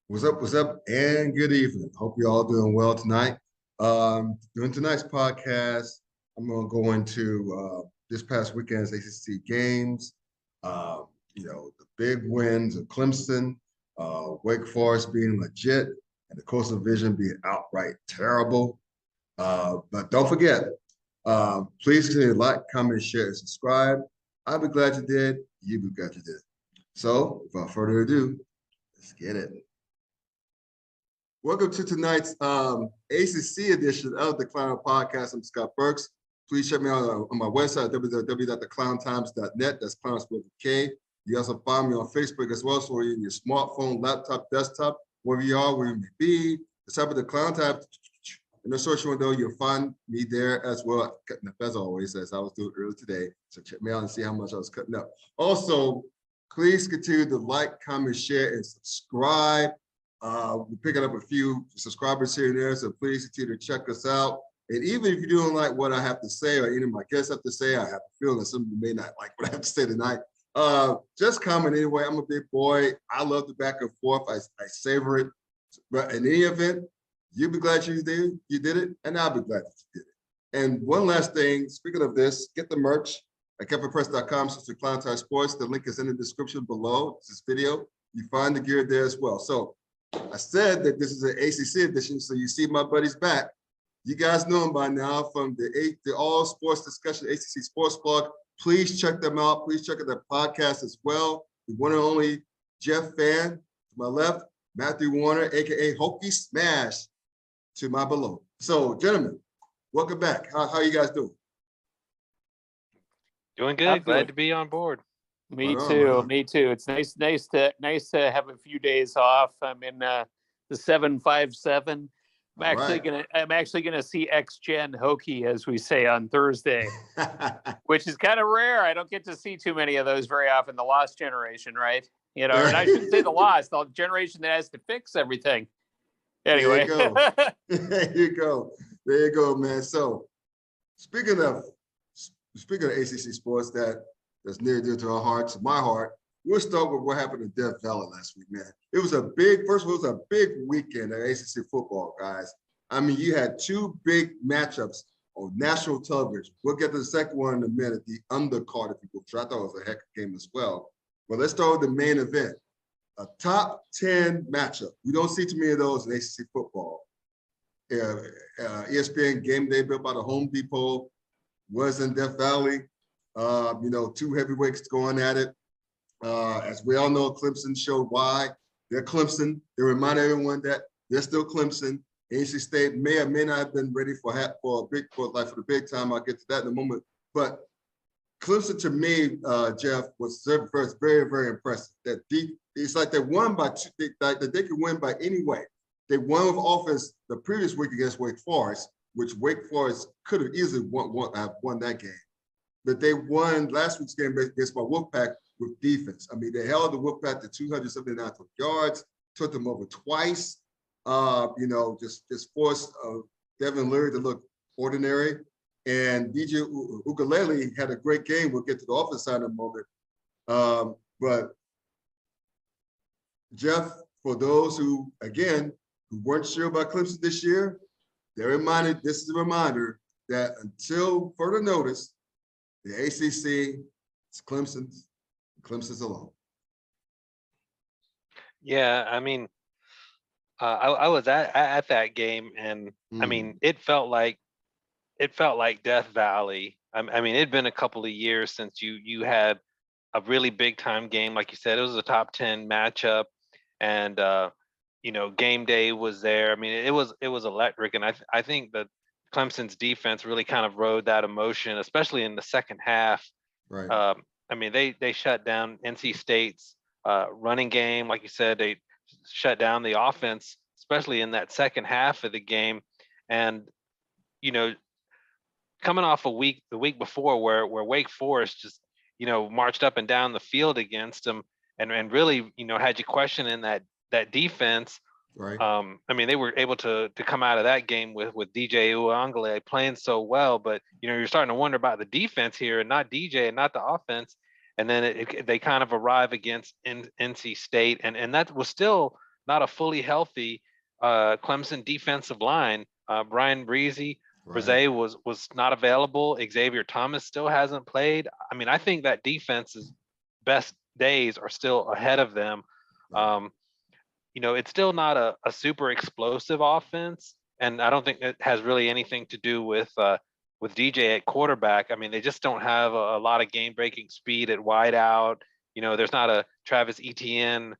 What's up, and good evening. Hope you're all doing well tonight. During tonight's podcast, I'm going to go into this past weekend's ACC games. Uh, the big wins of Clemson, Wake Forest being legit, and the Coastal Vision being outright terrible. But don't forget, please continue to like, comment, share, and subscribe. I'll be glad you did. You'll be glad you did. So, without further ado, let's get it. Welcome to tonight's ACC edition of the Klown Podcast. I'm Scott Burks. Please check me out on my website, www.theklowntimes.net. That's Klown spelled with K. You also find me on Facebook as well. So you're in your smartphone, laptop, desktop, wherever you are, where you may be. Just type of the Klown Times in the search window. You'll find me there as well, cutting up as always, as I was doing earlier today. So check me out and see how much I was cutting up. Also, please continue to like, comment, share, and subscribe. We're picking up a few subscribers here and there, so please continue to check us out. And even if you don't like what I have to say or any of my guests have to say, I have a feeling some of you may not like what I have to say tonight. Just comment anyway. I'm a big boy. I love the back and forth. I savor it. But in any event, you'll be glad you did it, and I'll be glad that you did it. And one last thing, speaking of this, get the merch at KevinPress.com/Klown Sports. The link is in the description below this video. You find the gear there as well. So I said that this is an ACC edition, so you see my buddies back. You guys know them by now from the All Sports Discussion ACC Sports Blog. Please check them out. Please check out their podcast as well. The one and only Jeff Fann to my left, Matthew Warner, aka Hokey Smash, to my below. So, gentlemen, welcome back. How you guys doing? Doing good. Glad to be on board. Me too. It's nice to have a few days off. I'm in the 757. I'm actually gonna see X-Gen Hokie, as we say, on Thursday, which is kind of rare. I don't get to see too many of those very often. The Lost Generation, right? And I shouldn't say the Lost, the generation that has to fix everything. Anyway, there you go, man. So, speaking of ACC sports that's near and dear to our hearts, my heart. We'll start with what happened in Death Valley last week, man. It was a big weekend of ACC football, guys. I mean, you had two big matchups on national television. We'll get to the second one in a minute, the undercard, if you will, which I thought was a heck of a game as well. But let's start with the main event, a top 10 matchup. We don't see too many of those in ACC football. ESPN Game Day built by the Home Depot was in Death Valley. Two heavyweights going at it. As we all know, Clemson showed why. They're Clemson. They remind everyone that they're still Clemson. NC State may or may not have been ready for the big time. I'll get to that in a moment. But Clemson, to me, Jeff, was very, very impressive. It's like they won by two. They could win by any way. They won with offense the previous week against Wake Forest, which Wake Forest could have easily won that game. But they won last week's game against my Wolfpack with defense. I mean, they held the Wolfpack to 279 yards, took them over twice. Just forced Devin Leary to look ordinary. And DJ Ukulele had a great game. We'll get to the offense side in a moment. But Jeff, for those who weren't sure about Clemson this year, this is a reminder that until further notice, the ACC is Clemson's alone. Yeah, I mean, I was at that game, and I mean, it felt like Death Valley. I mean, it'd been a couple of years since you had a really big time game, like you said. It was a top 10 matchup, and game day was there. I mean, it was electric, and I think that Clemson's defense really kind of rode that emotion, especially in the second half. Right. I mean, they shut down NC State's running game. Like you said, they shut down the offense, especially in that second half of the game. And, coming off the week before where Wake Forest just, marched up and down the field against them and really, had you questioning that defense. Right. I mean, they were able to come out of that game with DJ Uangale playing so well, but you're starting to wonder about the defense here, and not DJ and not the offense. And then they kind of arrive against NC State, and that was still not a fully healthy Clemson defensive line. Brian Breezy, Brzee was not available. Xavier Thomas still hasn't played. I mean, I think that defense's best days are still ahead of them. It's still not a super explosive offense, and I don't think it has really anything to do with DJ at quarterback. I mean, they just don't have a lot of game-breaking speed at wideout. There's not a Travis Etienne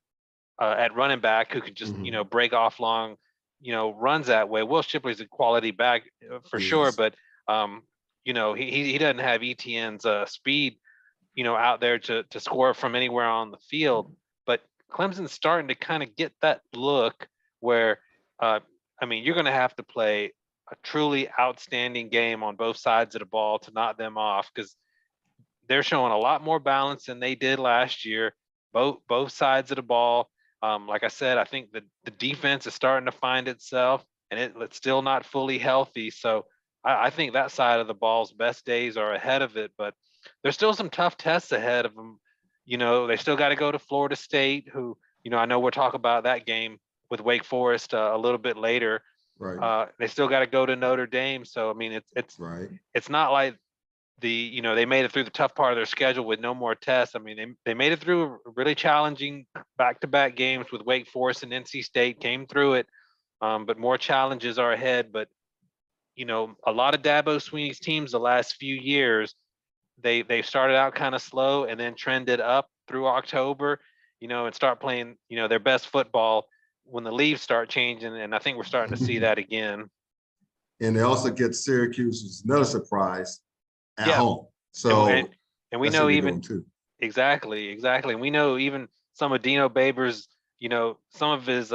at running back who can just break off long runs that way. Will Shipley's a quality back for sure, but he doesn't have Etienne's speed out there to score from anywhere on the field. But Clemson's starting to kind of get that look where you're going to have to play a truly outstanding game on both sides of the ball to knock them off, because they're showing a lot more balance than they did last year, both sides of the ball. Like I said, I think the defense is starting to find itself, and it's still not fully healthy. So I think that side of the ball's best days are ahead of it, but there's still some tough tests ahead of them. They still got to go to Florida State, who, I know we'll talk about that game with Wake Forest a little bit later. Right. They still got to go to Notre Dame. So, I mean, it's not like they made it through the tough part of their schedule with no more tests. I mean, they made it through a really challenging back-to-back games with Wake Forest and NC State, came through it, but more challenges are ahead. But, a lot of Dabo Swinney's teams the last few years, they started out kind of slow and then trended up through October, and start playing, their best football when the leaves start changing. And I think we're starting to see that again. And they also get Syracuse, which is another surprise, at home. So and we know even exactly. And we know even some of Dino Babers, some of his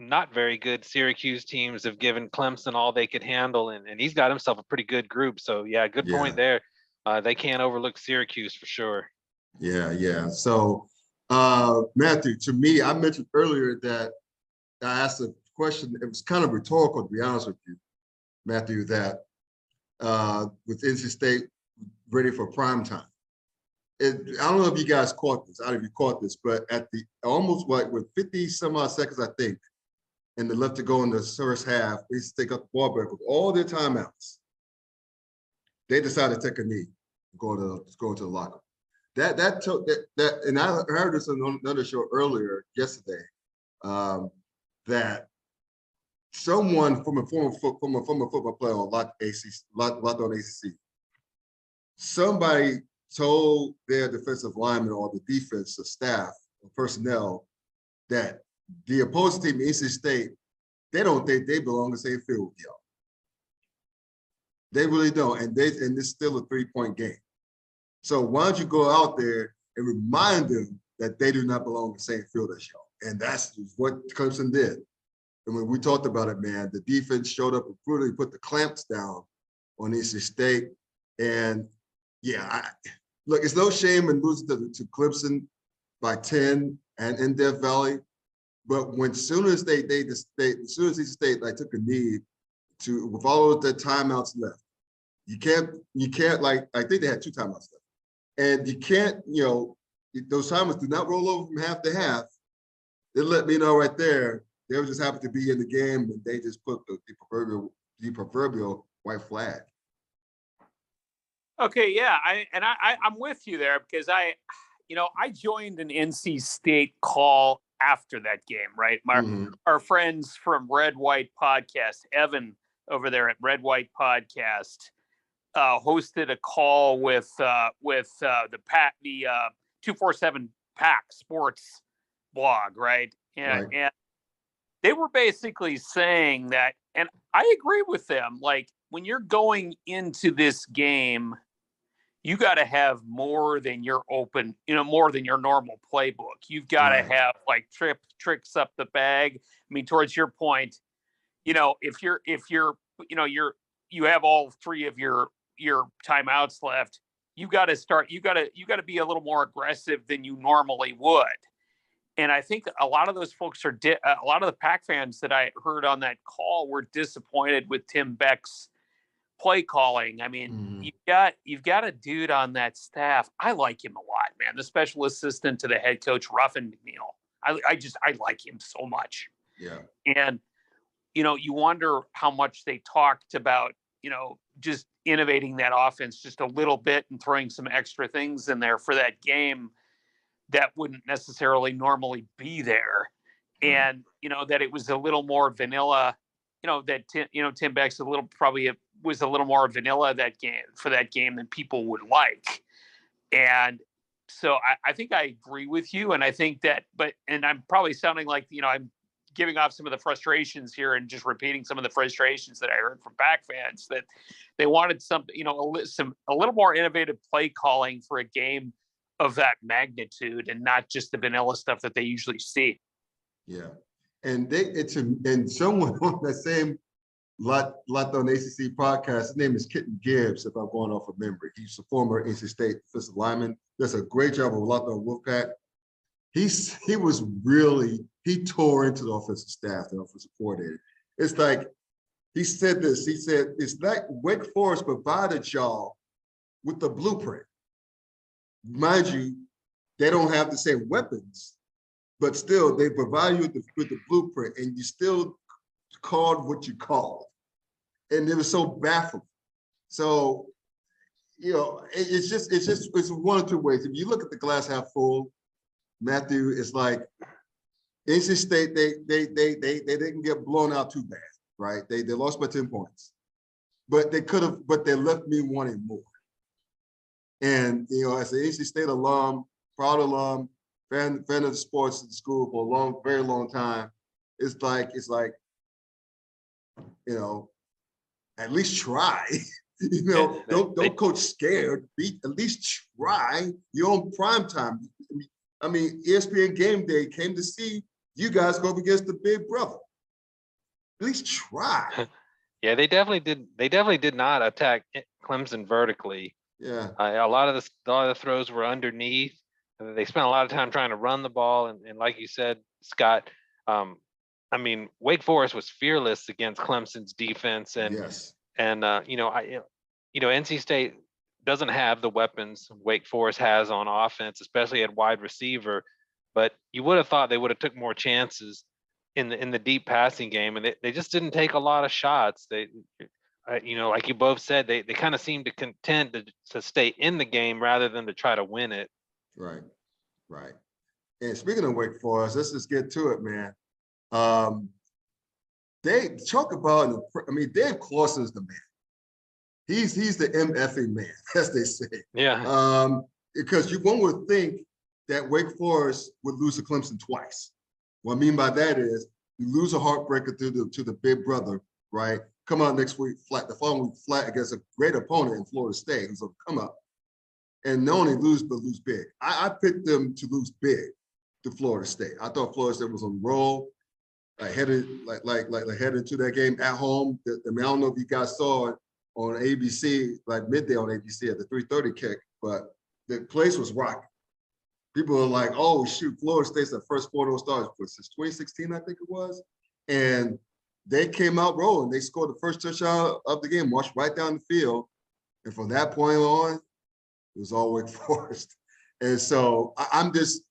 not very good Syracuse teams have given Clemson all they could handle, and he's got himself a pretty good group. So good point there. They can't overlook Syracuse for sure. Yeah. So Matthew, to me, I mentioned earlier that I asked a question. It was kind of rhetorical, to be honest with you, Matthew, that with NC State ready for prime time. I don't know if you guys caught this. I don't know if you caught this, but at the almost with 50 some odd seconds, I think, and they left to go in the first half, they used to take up the ball back with all their timeouts. They decided to take a knee, go into the locker room. That, and I heard this on another show earlier yesterday, that someone from a former football player on Locked on ACC, somebody told their defensive lineman or the defensive staff or personnel that the opposing team, NC State, they don't think they belong in the same field with y'all. They really don't, and it's still a 3-point game. So why don't you go out there and remind them that they do not belong in the same field as y'all? And that's what Clemson did. And when we talked about it, man, the defense showed up and brutally put the clamps down on NC State. And look, it's no shame in losing to Clemson by 10 and in Death Valley. But as soon as NC State took a knee with all of the timeouts left, you can't I think they had 2 timeouts left. And you can't, those timeouts do not roll over from half to half. They let me know right there. They were just happy to be in the game, and they just put the proverbial white flag. Okay, yeah, I'm with you there, because I joined an NC State call after that game, right? Our friends from Red White Podcast, Evan over there at Red White Podcast, hosted a call with the 247 Pack Sports blog, right? And they were basically saying that, and I agree with them, like, when you're going into this game, you got to have more than your more than your normal playbook. You've got to have tricks up the bag. I mean, towards your point, if you have all 3 of your timeouts left, you got to be a little more aggressive than you normally would. And I think a lot of those folks a lot of the Pack fans that I heard on that call were disappointed with Tim Beck's play calling. I mean, you've got a dude on that staff. I like him a lot, man. The special assistant to the head coach, Ruffin McNeil. I like him so much. Yeah. And, you wonder how much they talked about, just innovating that offense just a little bit and throwing some extra things in there for that game that wouldn't necessarily normally be there. And, that it was a little more vanilla, that, Tim Beck's was a little more vanilla that game than people would like. And so I think I agree with you. And I think that, and I'm probably sounding like, I'm giving off some of the frustrations here and just repeating some of the frustrations that I heard from Pack fans, that they wanted something, a little more innovative play calling for a game of that magnitude and not just the vanilla stuff that they usually see. Yeah. And someone on that same Lot on ACC podcast, his name is Kitten Gibbs, if I'm going off of memory. He's a former NC State defensive lineman. Does a great job with Lot on Wolfpack. He tore into the offensive staff, the offensive coordinator. It's like, he said this, it's like Wake Forest provided y'all with the blueprint. Mind you, they don't have the same weapons, but still they provide you with the blueprint, and you still called what you called. And it was so baffling. So, it's one or two ways. If you look at the glass half full, Matthew, it's like NC State, they didn't get blown out too bad, right? They lost by 10 points. But they left me wanting more. And as an NC State alum, proud alum, fan of the sports at the school for a very long time, it's like, at least try. Don't coach scared. At least try. You're on prime time. I mean, ESPN Game Day came to see you guys go up against the big brother. At least try. Yeah, they definitely did. They definitely did not attack Clemson vertically. Yeah. A lot of the throws were underneath. They spent a lot of time trying to run the ball, and like you said, Scott, Wake Forest was fearless against Clemson's defense, and yes. NC State doesn't have the weapons Wake Forest has on offense, especially at wide receiver. But you would have thought they would have took more chances in the deep passing game, and they just didn't take a lot of shots. They, like you both said, they kind of seemed to content to stay in the game rather than to try to win it. Right. And speaking of Wake Forest, let's just get to it, man. They talk about, Dave Clawson's the man. He's the MFing man, as they say. Yeah. Because one would think that Wake Forest would lose to Clemson twice. What I mean by that is you lose a heartbreaker to the big brother, right? Come out next week flat, the following week flat against a great opponent in Florida State, who's going to come up and not only lose, but lose big. I picked them to lose big to Florida State. I thought Florida State was on the roll. Headed into that game at home. I don't know if you guys saw it on ABC, like midday on ABC at the 3:30 kick, but the place was rocking. People are like, "Oh shoot, Florida State's the first 4-0 stars since 2016, I think it was," and they came out rolling. They scored the first touchdown of the game, marched right down the field, and from that point on, it was all Wake Forest. And so I'm just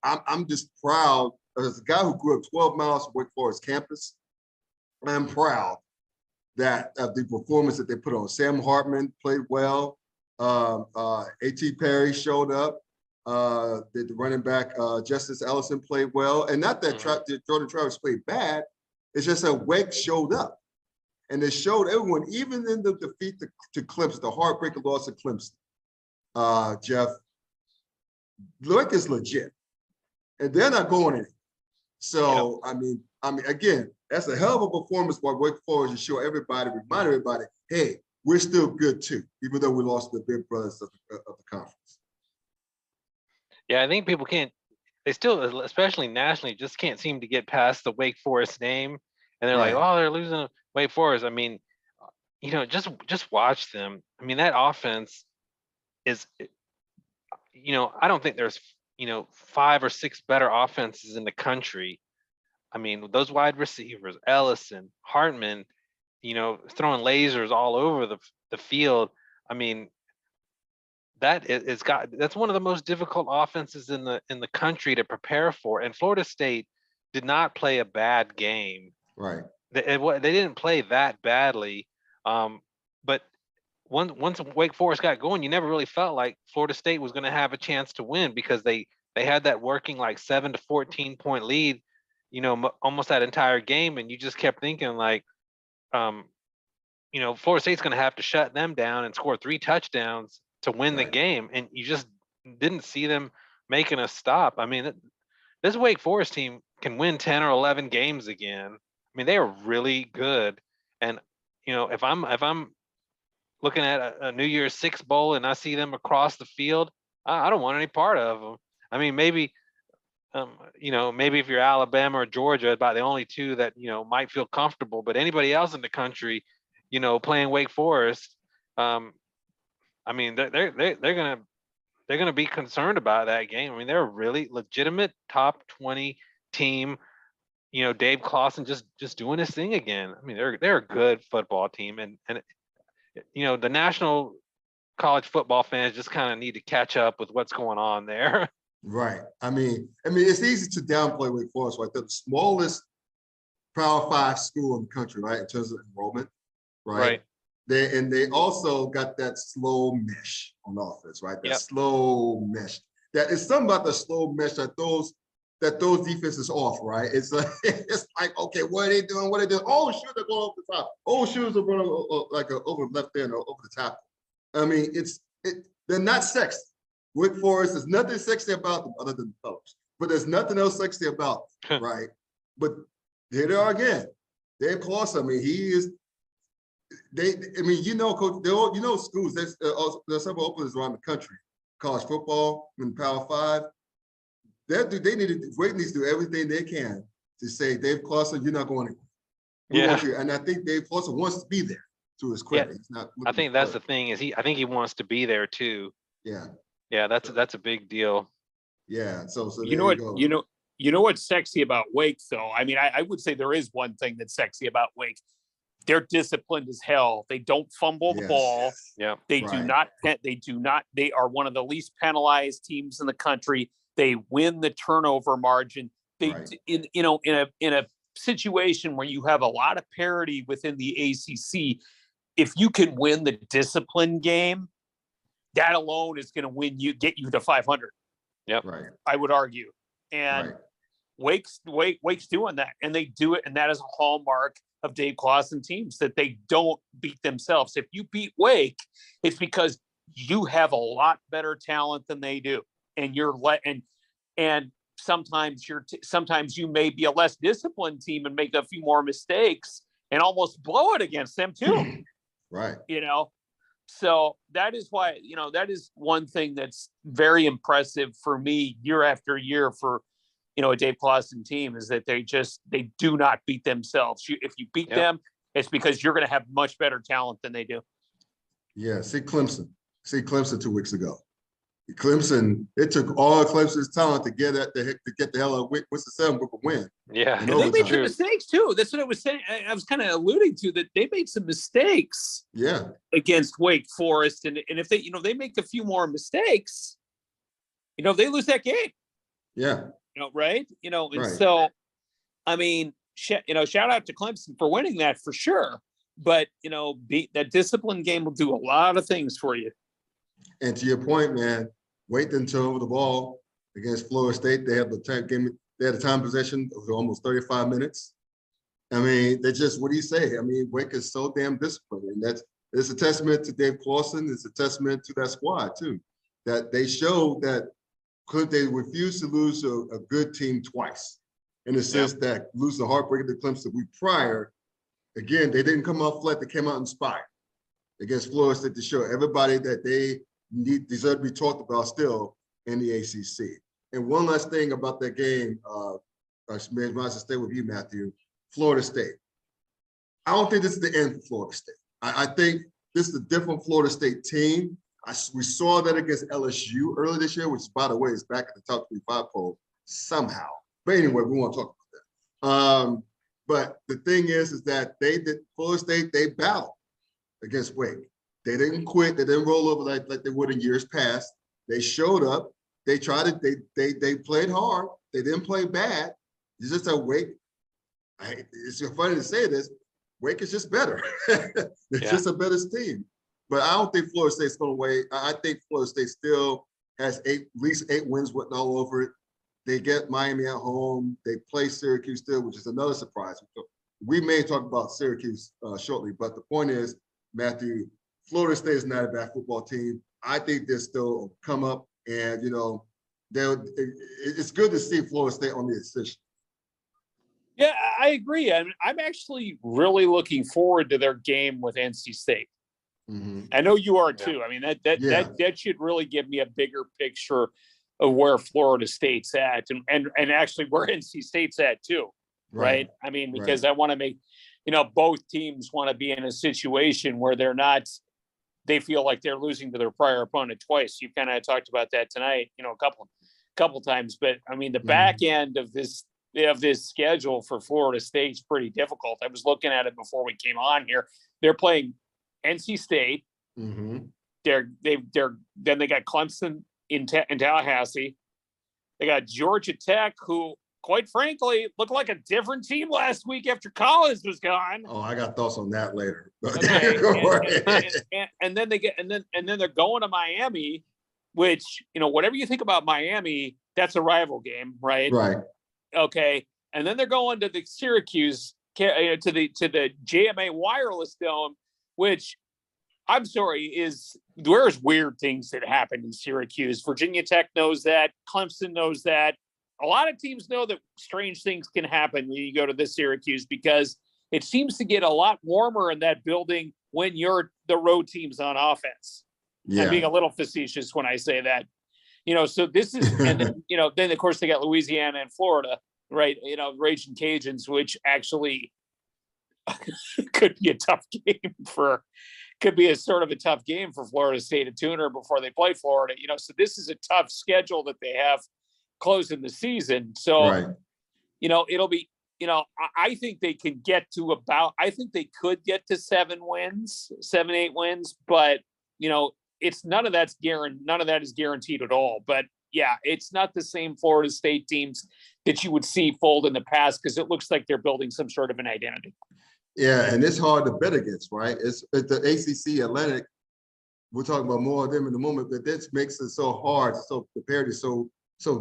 proud. As a guy who grew up 12 miles from Wake Forest campus, I'm proud that of the performance that they put on. Sam Hartman played well. A.T. Perry showed up. The running back, Justice Ellison played well. And not that Jordan Travis played bad. It's just that Wake showed up. And they showed everyone, even in the defeat to Clemson, the heartbreaker loss to Clemson, Jeff, Wake is legit. And they're not going in. So, yep. Again, that's a hell of a performance by Wake Forest to show everybody, remind everybody, hey, we're still good too, even though we lost the big brothers of the conference. Yeah, I think people they still, especially nationally, just can't seem to get past the Wake Forest name. And they're like, oh, they're losing to Wake Forest. Just watch them. That offense is, I don't think there's 5 or 6 better offenses in the country. Those wide receivers, Ellison, Hartman, throwing lasers all over the field. That's one of the most difficult offenses in the country to prepare for. And Florida State, did not play a bad game. Right. They didn't play that badly. But once Wake Forest got going, you never really felt like Florida State was going to have a chance to win because they had that working like 7 to 14 point lead, almost that entire game, and you just kept thinking like, Florida State's going to have to shut them down and score 3 touchdowns to win the game, and you just didn't see them making a stop. I mean, this Wake Forest team can win 10 or 11 games again. I mean, they are really good, and if I'm looking at a New Year's Six bowl and I see them across the field, I don't want any part of them. I mean, maybe maybe if you're Alabama or Georgia, about the only two that might feel comfortable, but anybody else in the country, playing Wake Forest, I mean, they're gonna be concerned about that game. I mean, they're a really legitimate top 20 team. Dave Clawson just doing his thing again. I mean, they're a good football team, and the national college football fans just kind of need to catch up with what's going on there. Right. I mean, it's easy to downplay Wake Forest, right? They're the smallest Power 5 school in the country, right, in terms of enrollment, right? They also got that slow mesh on offense, right? That slow mesh. That is something about the slow mesh that those defenses off, right? It's like okay, what are they doing? What are they doing? Oh, shoot, they're going over the top. Oh, shooters are running like over the left end or over the tackle. I mean, they're not sexy. Wake Forest, there's nothing sexy about them other than the colors, but there's nothing else sexy about them, right? But here they are again. Dave Clawson, I mean, Coach, schools, there's several openings around the country, college football, in Power 5. Wake needs to do everything they can to say, Dave Clawson, you're not going anywhere. And I think Dave Clawson wants to be there, to his credit. Yeah. He's not. I think that's the thing is I think he wants to be there too. Yeah. Yeah, that's a big deal. Yeah. So you know what's sexy about Wake though? I mean, I would say there is one thing that's sexy about Wake. They're disciplined as hell. They don't fumble the ball. Yeah. They do not. They are one of the least penalized teams in the country. They win the turnover margin. In a situation where you have a lot of parity within the ACC, if you can win the discipline game, that alone is going to get you to 500. Yep. Right. I would argue. And Wake's doing that, and they do it, and that is a hallmark of Dave Clawson teams, that they don't beat themselves. If you beat Wake, it's because you have a lot better talent than they do, and and sometimes sometimes you may be a less disciplined team and make a few more mistakes and almost blow it against them too. Right. So that is why, that is one thing that's very impressive for me year after year for, a Dave Clawson team, is that they do not beat themselves. If you beat them, it's because you're going to have much better talent than they do. Yeah. See Clemson 2 weeks ago. Clemson, it took all Clemson's talent to get the hell out of Winston-Salem with a win. Yeah. And they made some mistakes too. That's what I was saying. I was kind of alluding to that. They made some mistakes. Yeah. Against Wake Forest, and if they they make a few more mistakes, they lose that game. Yeah. Right. So, I mean, shout out to Clemson for winning that for sure. But that discipline game will do a lot of things for you. And to your point, man, Wake didn't turn over the ball against Florida State. They had a time possession of almost 35 minutes. I mean, they just, what do you say? I mean, Wake is so damn disciplined, and it's a testament to Dave Clawson. It's a testament to that squad too, that they showed that they refused to lose a good team twice, in the sense that lose the heartbreaker to Clemson the week prior. Again, they didn't come out flat. They came out inspired against Florida State to show everybody that they deserve to be talked about still in the ACC. And one last thing about that game, I should stay with you, Matthew. Florida State. I don't think this is the end for Florida State. I think this is a different Florida State team. We saw that against LSU earlier this year, which, by the way, is back at the top 25 poll somehow. But anyway, we won't talk about that. But the thing is that Florida State, they battled against Wake. They didn't quit. They didn't roll over like they would in years past. They showed up. They tried to. They played hard. They didn't play bad. It's just a Wake. It's funny to say this. Wake is just better. It's just a better team. But I don't think Florida State's going to wait. I think Florida State still has at least 8 wins written all over it. They get Miami at home. They play Syracuse still, which is another surprise. We may talk about Syracuse shortly, but the point is, Matthew, Florida State is not a bad football team. I think they're still come up, and it's good to see Florida State on the ascension. Yeah, I agree. I'm actually really looking forward to their game with NC State. Mm-hmm. I know you are too. I mean, that should really give me a bigger picture of where Florida State's at, and actually where NC State's at too. Right? I mean, because I want to make, both teams want to be in a situation where they feel like they're losing to their prior opponent twice. You kind of talked about that tonight, a couple times. But I mean, the back end of this schedule for Florida State's pretty difficult. I was looking at it before we came on here. They're playing NC State. Mm-hmm. Then they got Clemson in Tallahassee. They got Georgia Tech, who, quite frankly, looked like a different team last week after Collins was gone. Oh, I got thoughts on that later. Okay. and then they're going to Miami, which, whatever you think about Miami, that's a rival game, right? Right. Okay. And then they're going to the Syracuse, to the JMA Wireless Dome, which, I'm sorry, there's weird things that happen in Syracuse. Virginia Tech knows that. Clemson knows that. A lot of teams know that strange things can happen when you go to this Syracuse, because it seems to get a lot warmer in that building when you're the road teams on offense. Yeah. I'm being a little facetious when I say that. So this is, and then of course they got Louisiana and Florida, right? Raging Cajuns, which actually could be a tough game could be a sort of a tough game for Florida State at Tuner before they play Florida. So this is a tough schedule that they have closing the season. So, it'll be, I think they can get to I think they could get to 7, 8 wins, but it's none of that is guaranteed at all. But yeah, it's not the same Florida State teams that you would see fold in the past, because it looks like they're building some sort of an identity. Yeah, and it's hard to bet against, right? It's the ACC Atlantic. We'll talk about more of them in a moment, but this makes it so hard. So the parity is so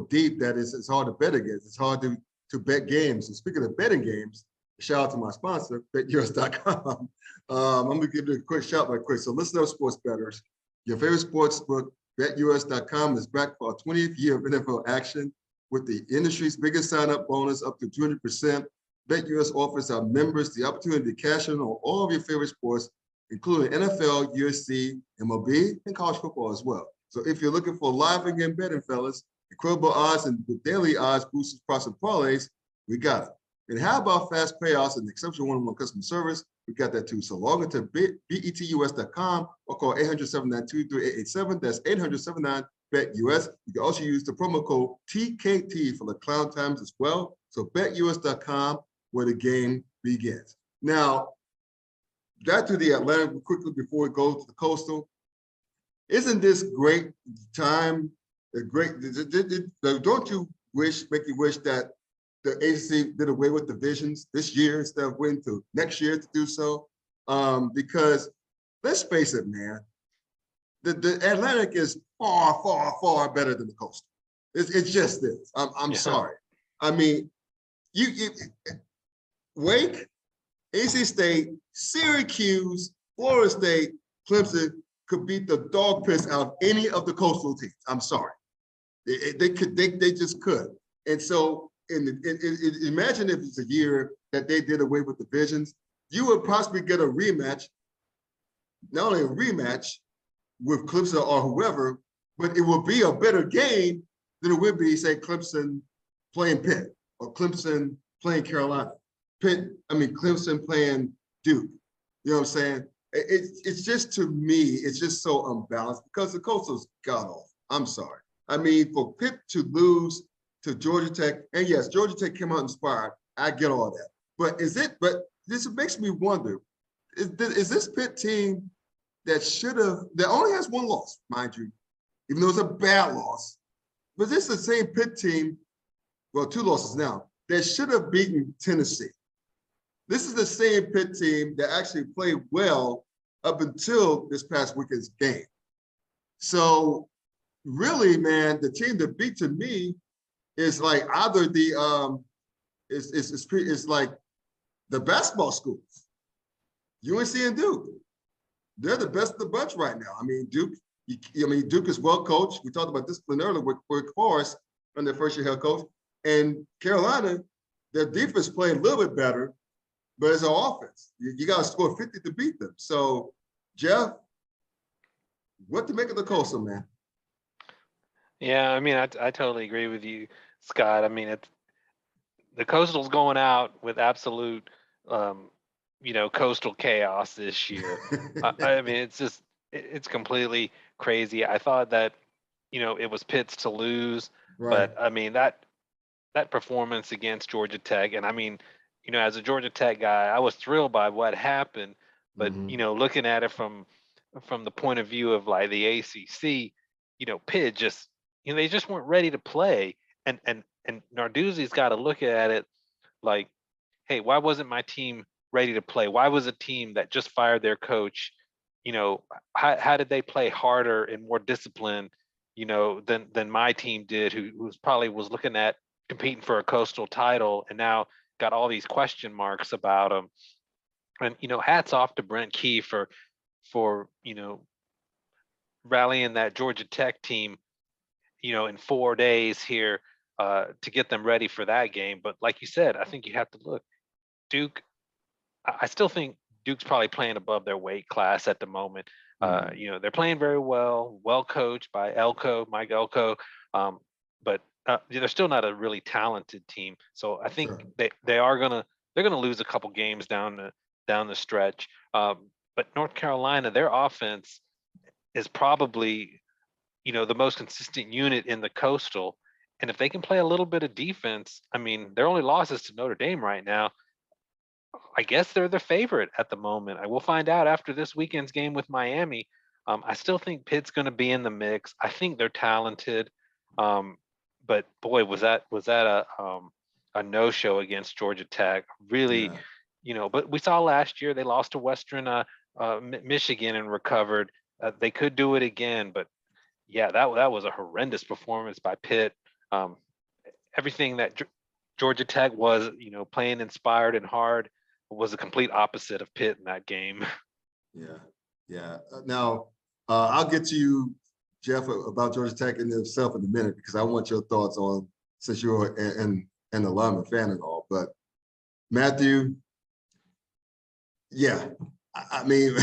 deep that it's hard to bet against. It's hard to bet games. And speaking of betting games, shout out to my sponsor, BetUs.com. I'm going to give you a quick shout right quick. So listen up, sports bettors. Your favorite sports book, BetUs.com, is back for our 20th year of NFL action with the industry's biggest sign-up bonus, up to 200%. BetUS offers our members the opportunity to cash in on all of your favorite sports, including NFL, UFC, MLB, and college football as well. So if you're looking for live in-game betting, fellas, incredible odds and the daily odds, boosters, props, and parlays, we got it. And how about fast payouts and exceptional one-on-one customer service? We got that too. So log into betus.com or call 800-792-3887. That's 800-79-BET-US. You can also use the promo code TKT for the Klown times as well. So betus.com, where the game begins. Now, got to the Atlantic quickly before we go to the Coastal. Isn't this great time? Don't you make you wish that the ACC did away with divisions this year instead of waiting to next year to do so? Because let's face it, man, the Atlantic is far, far, far better than the Coastal. It just is. I'm sorry. I mean, you Wake, AC State, Syracuse, Florida State, Clemson could beat the dog piss out of any of the Coastal teams. I'm sorry. They just could. And so imagine if it's a year that they did away with divisions, you would possibly get a rematch, not only a rematch with Clemson or whoever, but it will be a better game than it would be, say, Clemson playing Pitt or Clemson playing Carolina. Clemson playing Duke. You know what I'm saying? It's just, to me, it's just so unbalanced because the Coastal's god awful. I'm sorry. I mean, for Pitt to lose to Georgia Tech, and yes, Georgia Tech came out inspired. I get all that. But this makes me wonder, is this Pitt team that only has one loss, mind you, even though it's a bad loss, but this is the same Pitt team, well, 2 losses now, that should have beaten Tennessee. This is the same Pitt team that actually played well up until this past weekend's game. So really, man, the team that beat to me is like either the it's like the basketball schools, UNC and Duke. They're the best of the bunch right now. I mean, Duke is well coached. We talked about discipline earlier with Wake Forest on their first year head coach. And Carolina, their defense played a little bit better, but it's an offense. You got to score 50 to beat them. So, Jeff, what to make of the Coastal, man? Yeah, I mean, I totally agree with you, Scott. I mean, the Coastal's going out with absolute, coastal chaos this year. I mean, it's completely crazy. I thought that, it was Pitt's to lose, Right. but I mean that performance against Georgia Tech, and I mean, as a Georgia Tech guy, I was thrilled by what happened, but looking at it from the point of view of like the ACC, Pitt just, they just weren't ready to play, and Narduzzi's got to look at it like, hey, why wasn't my team ready to play? Why was a team that just fired their coach, how did they play harder and more disciplined, than my team did, who was looking at competing for a Coastal title and now got all these question marks about them. And hats off to Brent Key for rallying that Georgia Tech team, in 4 days here to get them ready for that game. But like you said, I think you have to look. Duke, I still think Duke's probably playing above their weight class at the moment. They're playing very well coached by Mike Elko, but they're still not a really talented team. So I think they're gonna lose a couple games down the stretch. But North Carolina, their offense is probably the most consistent unit in the Coastal, and if they can play a little bit of defense, I mean, their only loss is to Notre Dame right now. I guess they're the favorite at the moment. I will find out after this weekend's game with Miami. I still think Pitt's going to be in the mix. I think they're talented, but boy, was that a no-show against Georgia Tech. Really, But we saw last year they lost to Western Michigan and recovered. They could do it again, but yeah, that was a horrendous performance by Pitt. Everything that Georgia Tech was, playing inspired and hard, was a complete opposite of Pitt in that game. Yeah. Now, I'll get to you, Jeff, about Georgia Tech in itself in a minute, because I want your thoughts on, since you're an alum and fan and all. But Matthew, yeah, I mean,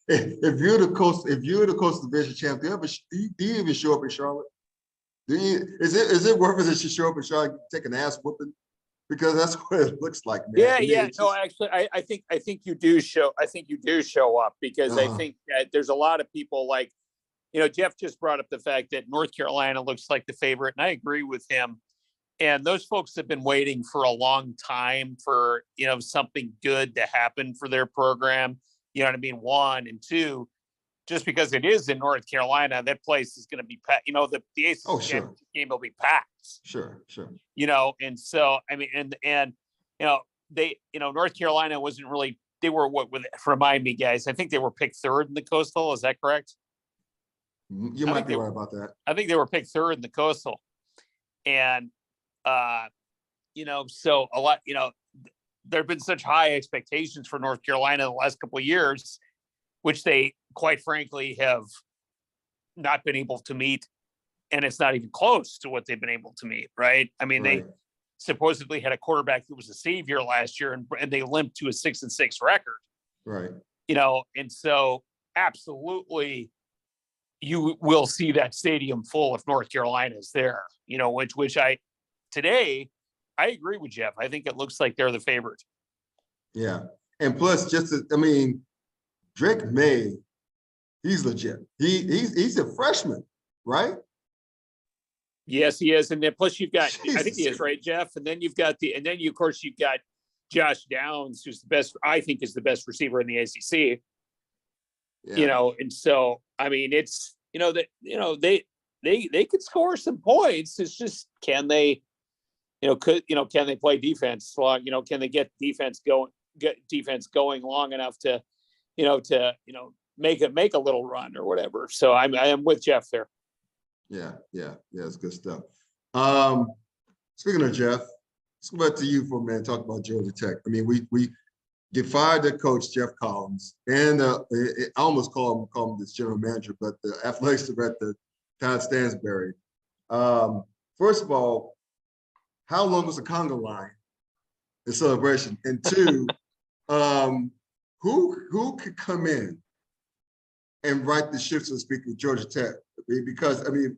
if you're the Coastal Division champ, do you even show up in Charlotte? Is it worth it that you show up in Charlotte, take an ass whooping? Because that's what it looks like, man. Yeah. No, actually, I think you do show. I think you do show up, because I think that there's a lot of people like, Jeff just brought up the fact that North Carolina looks like the favorite, and I agree with him. And those folks have been waiting for a long time for something good to happen for their program. You know what I mean? One, and two, just because it is in North Carolina, that place is going to be packed. The ACC game will be packed. Sure. And so, I mean, and North Carolina wasn't really, they were remind me, guys, I think they were picked third in the Coastal. Is that correct? You might be right about that. I think they were picked third in the Coastal. And, so a lot, there have been such high expectations for North Carolina the last couple of years, which they quite frankly have not been able to meet. And it's not even close to what they've been able to meet, right? I mean, They supposedly had a quarterback who was a savior last year, and they limped to a 6-6 record. Right. And so absolutely you will see that stadium full if North Carolina is there, which today I agree with Jeff. I think it looks like they're the favorite. Yeah. And plus Drake May, he's legit. He's a freshman, right? Yes, he is. And then plus you've got, Jesus. I think he is, right, Jeff? And then you've got of course you've got Josh Downs, who's the best, I think is the best receiver in the ACC. Yeah. And so, I mean, it's, they could score some points. It's just, can they can they play defense long? Can they get defense going long enough to make a little run or whatever. So I am with Jeff there. Yeah, it's good stuff. Speaking of Jeff, let's go back to you for a minute. Talk about Georgia Tech. I mean, we get fired the coach Jeff Collins, and I almost call him this general manager, but the athletics director Todd Stansberry. First of all, how long was the conga line in celebration? And two, who could come in and right the ship, so to speak, with Georgia Tech? Because the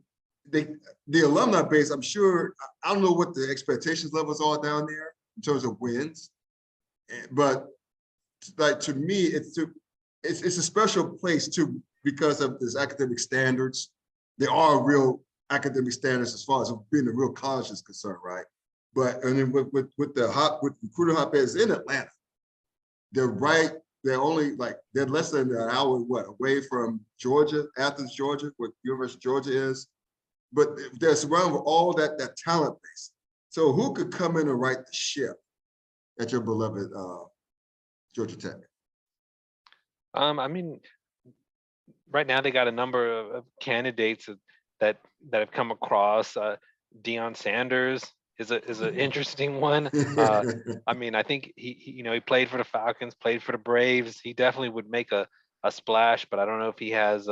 alumni base, I'm sure, I don't know what the expectations levels are down there in terms of wins, but like to me, it's a special place too because of this academic standards. There are real academic standards as far as being a real college is concerned, right? But and then with recruiting hotbeds in Atlanta, they're only they're less than an hour away from Georgia, Athens, Georgia, where University of Georgia is. But they're surrounded with all that talent base. So who could come in and right the ship at your beloved Georgia Tech? Right now they got a number of candidates that have come across. Deion Sanders is an interesting one. I think he played for the Falcons, played for the Braves. He definitely would make a splash, but I don't know if he has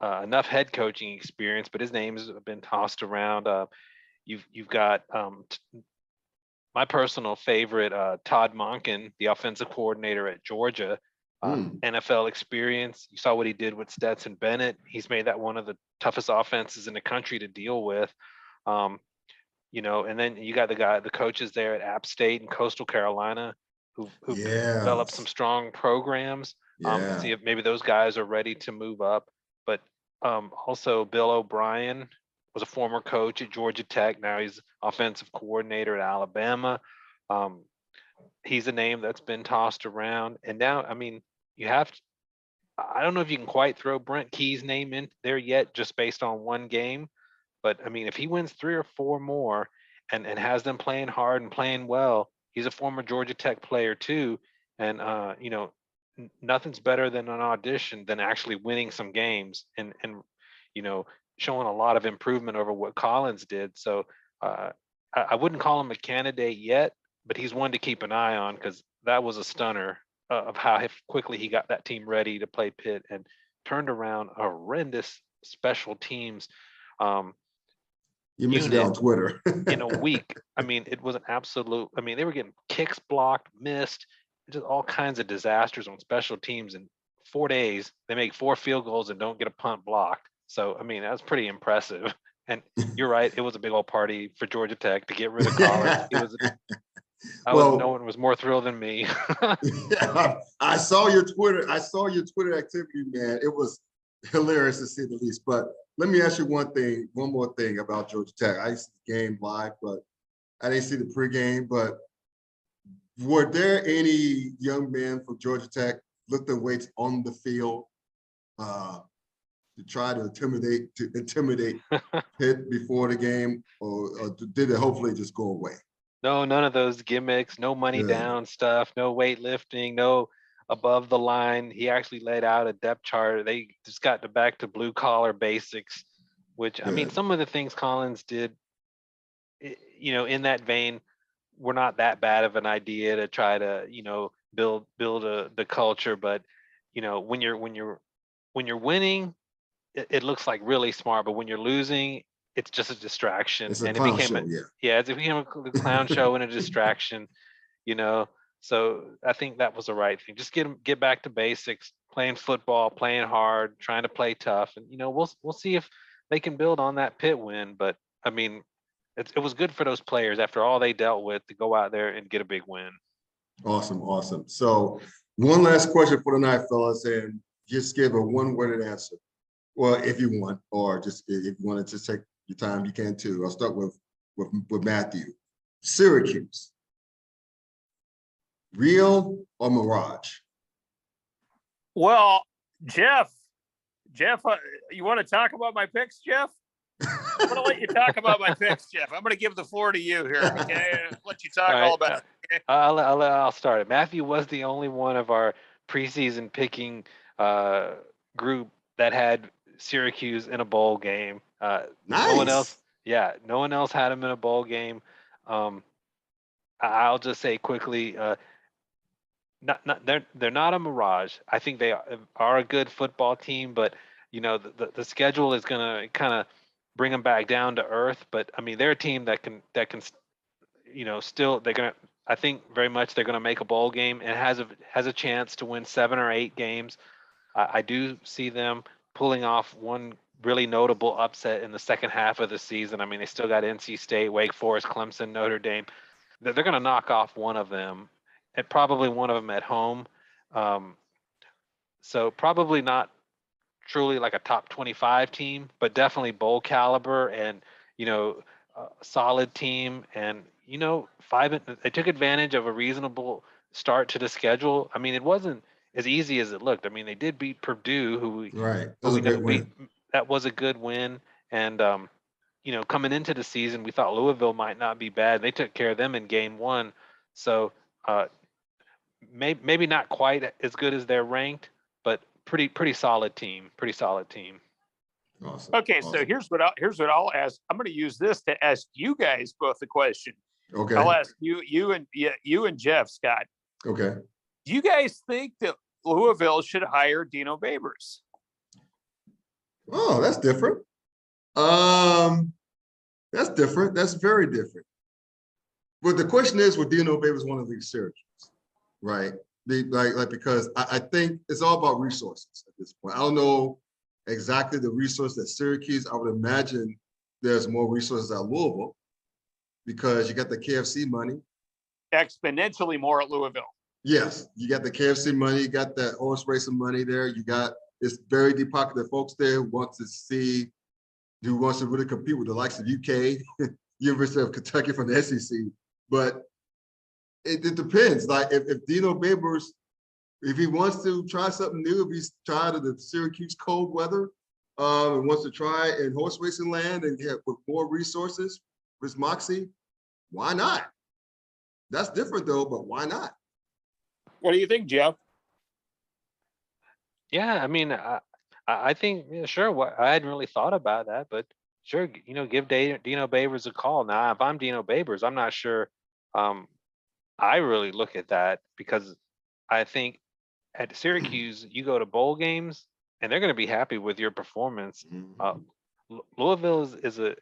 enough head coaching experience. But his name's been tossed around. You've got my personal favorite, Todd Monken, the offensive coordinator at Georgia. NFL experience. You saw what he did with Stetson Bennett. He's made that one of the toughest offenses in the country to deal with. And then you got the coaches there at App State and Coastal Carolina who've developed some strong programs. See if maybe those guys are ready to move up. But also Bill O'Brien was a former coach at Georgia Tech. Now he's offensive coordinator at Alabama. He's a name that's been tossed around. And now, I don't know if you can quite throw Brent Key's name in there yet, just based on one game. But if he wins 3 or 4 more and has them playing hard and playing well, he's a former Georgia Tech player too. And, nothing's better than an audition than actually winning some games and showing a lot of improvement over what Collins did. So I wouldn't call him a candidate yet, but he's one to keep an eye on because that was a stunner of how quickly he got that team ready to play Pitt and turned around a horrendous special teams you mentioned that on Twitter. in a week. It was an absolute, they were getting kicks blocked, missed, just all kinds of disasters on special teams. In 4 days, they make 4 field goals and don't get a punt blocked. So, that was pretty impressive. And you're right, it was a big old party for Georgia Tech to get rid of Collins. No one was more thrilled than me. I saw your Twitter activity, man. It was hilarious to say the least. But let me ask you one more thing about Georgia Tech. I see the game live, but I didn't see the pregame. But were there any young men from Georgia Tech lifting weights on the field to try to intimidate Pitt before the game, or did it hopefully just go away? No, none of those gimmicks, no money down stuff, no weightlifting, no above the line. He actually laid out a depth chart. They just got back to blue collar basics, which some of the things Collins did, in that vein, were not that bad of an idea to try to, build the culture. But, when you're winning, it looks like really smart, but when you're losing, it's just a distraction. It's a clown show, it became a clown show and a distraction, So I think that was the right thing. Just get back to basics, playing football, playing hard, trying to play tough, and we'll see if they can build on that Pitt win. But it was good for those players after all they dealt with to go out there and get a big win. Awesome. So one last question for the night, fellas, and just give a one-worded answer. Well, if you want, or just if you want to just take your time, you can too. I'll start with Matthew. Syracuse, real or mirage? Well, Jeff, you want to talk about my picks, Jeff? I'm going to let you talk about my picks, Jeff. I'm going to give the floor to you here, okay? Let you talk all about it. Okay? I'll start it. Matthew was the only one of our preseason picking group that had Syracuse in a bowl game. No one else. Nice. Yeah, no one else had him in a bowl game. I'll just say quickly, they're not a mirage. I think they are a good football team, but the schedule is gonna kind of bring them back down to earth. But I mean, they're a team that can still they're gonna. I think very much they're gonna make a bowl game and has a chance to win 7 or 8 games. I do see them pulling off one really notable upset in the second half of the season. I mean, they still got NC State, Wake Forest, Clemson, Notre Dame. They're going to knock off one of them, and probably one of them at home. So probably not truly like a top 25 team, but definitely bowl caliber and solid team. And they took advantage of a reasonable start to the schedule. I mean, it wasn't as easy as it looked. I mean, they did beat Purdue, Right. That was a great win. That was a good win. And coming into the season, we thought Louisville might not be bad. They took care of them in game 1. So maybe not quite as good as they're ranked, but pretty solid team. Pretty solid team. Awesome. Okay, awesome. so here's what I'll ask. I'm going to use this to ask you guys both a question. Okay. I'll ask you and Jeff, Scott. Okay. Do you guys think that Louisville should hire Dino Babers? Oh, that's different. That's different. That's very different. But the question is, would Dino Babers want to leave Syracuse? Right. Because I think it's all about resources at this point. I don't know exactly the resource at Syracuse. I would imagine there's more resources at Louisville because you got the KFC money. Exponentially more at Louisville. Yes, you got the KFC money, you got that horse racing money there. You got it's very deep pocket folks there who wants to really compete with the likes of UK, University of Kentucky from the SEC. But it depends. Like if Dino Babers, if he wants to try something new, if he's tired of the Syracuse cold weather, and wants to try in horse racing land and get with more resources, with moxie, why not? That's different though, but why not? What do you think, Jeff? Yeah, I mean, I think sure. I hadn't really thought about that, but sure, give Dino Babers a call. Now, if I'm Dino Babers, I'm not sure. I really look at that because I think at Syracuse you go to bowl games and they're going to be happy with your performance. Louisville is a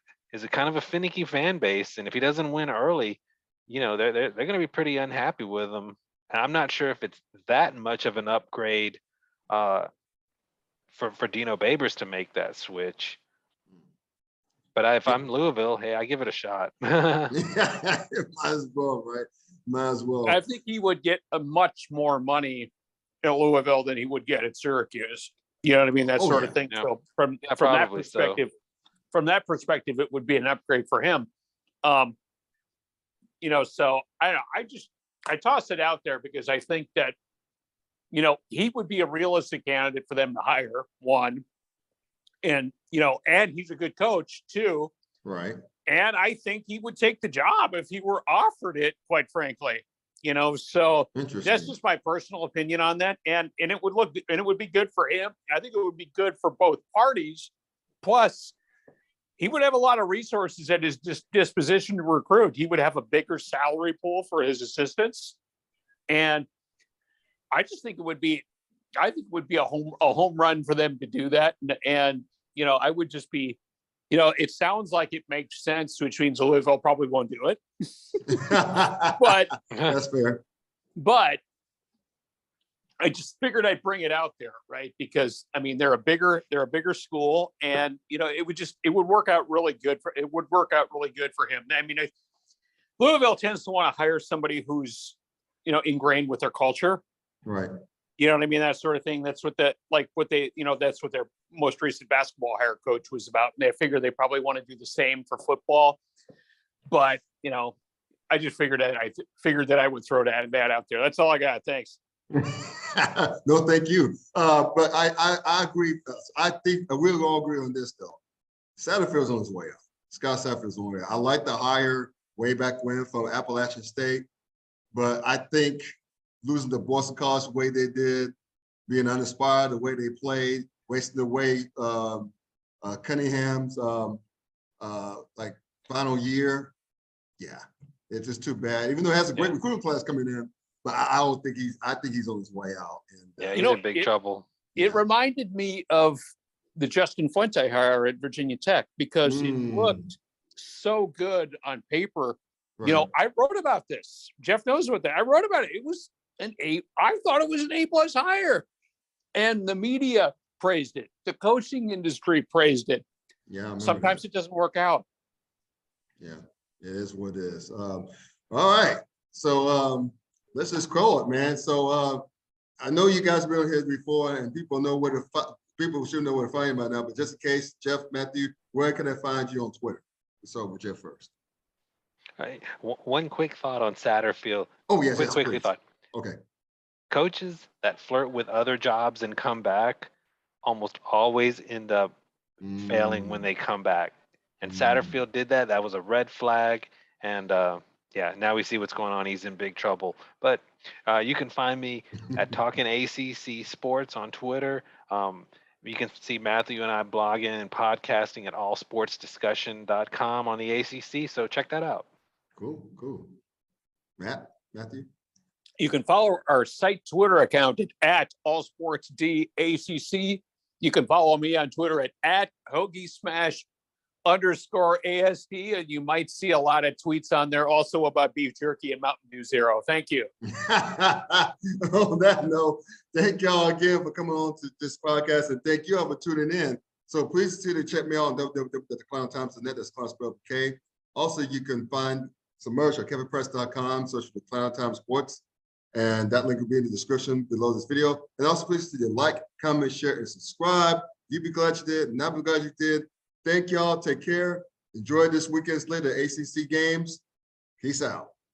kind of a finicky fan base, and if he doesn't win early, they're going to be pretty unhappy with him. And I'm not sure if it's that much of an upgrade for Dino Babers to make that switch. But if I'm Louisville, hey, I give it a shot. Might as well, right? Might as well. I think he would get a much more money at Louisville than he would get at Syracuse. You know what I mean? That sort of thing. Yeah. So from that perspective, it would be an upgrade for him. So I don't know. I toss it out there because I think that, he would be a realistic candidate for them to hire, one. And, and he's a good coach too. Right. And I think he would take the job if he were offered it, quite frankly. So that's just my personal opinion on that. And it would be good for him. I think it would be good for both parties. Plus, he would have a lot of resources at his disposition to recruit. He would have a bigger salary pool for his assistants. And I just think it would be a home run for them to do that. And I would just be, it sounds like it makes sense, which means Louisville probably won't do it. But that's fair. But I just figured I'd bring it out there, right? Because I mean, they're a bigger school, and it would work out really good for him. I mean, Louisville tends to want to hire somebody who's ingrained with their culture. Right. You know what I mean? That sort of thing. That's what that's what their most recent basketball hire coach was about. And they figure they probably want to do the same for football. But, I just figured that I would throw that out there. That's all I got. Thanks. No, thank you. But I agree. I think we'll all agree on this though. Satterfield's on his way up. Scott Satterfield is on there. I like the hire way back when from Appalachian State, but I think losing to Boston College the way they did, being uninspired, the way they played, wasting away Cunningham's like final year. Yeah, it's just too bad. Even though he has a great recruiting class coming in, but I don't think I think he's on his way out. And yeah, he's in big trouble. It reminded me of the Justin Fuente hire at Virginia Tech because it looked so good on paper. Right. You know, I wrote about this. Jeff knows about that. I wrote about it. It was an A. I thought it was an A+ hire, and the media praised it. The coaching industry praised it. Yeah. Sometimes it doesn't work out. Yeah, it is what it is. All right, so let's just call it, man. So I know you guys have been on here before, and people know where to people should know where to find you by now. But just in case, Jeff, Matthew, where can I find you on Twitter? Let's start with Jeff first. All right. One quick thought on Satterfield. Oh yes, quickly thought. Okay. Coaches that flirt with other jobs and come back almost always end up failing when they come back. And Satterfield did that. That was a red flag. And yeah, now we see what's going on. He's in big trouble. But you can find me at Talking ACC Sports on Twitter. You can see Matthew and I blogging and podcasting at allsportsdiscussion.com on the ACC. So check that out. Cool. Matthew? You can follow our site Twitter account at allsportsdacc. You can follow me on Twitter at HoagieSmash_ASD, and you might see a lot of tweets on there also about beef jerky and Mountain Dew Zero. Thank you. On that note, thank y'all again for coming on to this podcast, and thank you all for tuning in. So please continue to check me out on www.theclowntimes.net. That's Klown spelled with K. Also, you can find some merch at kevinpress.com, search for Klown Times Sports, and that link will be in the description below this video. And also, please do like, comment, share, and subscribe. You'd be glad you did, and I'll be glad you did. Thank y'all. Take care. Enjoy this weekend's slate of ACC games. Peace out.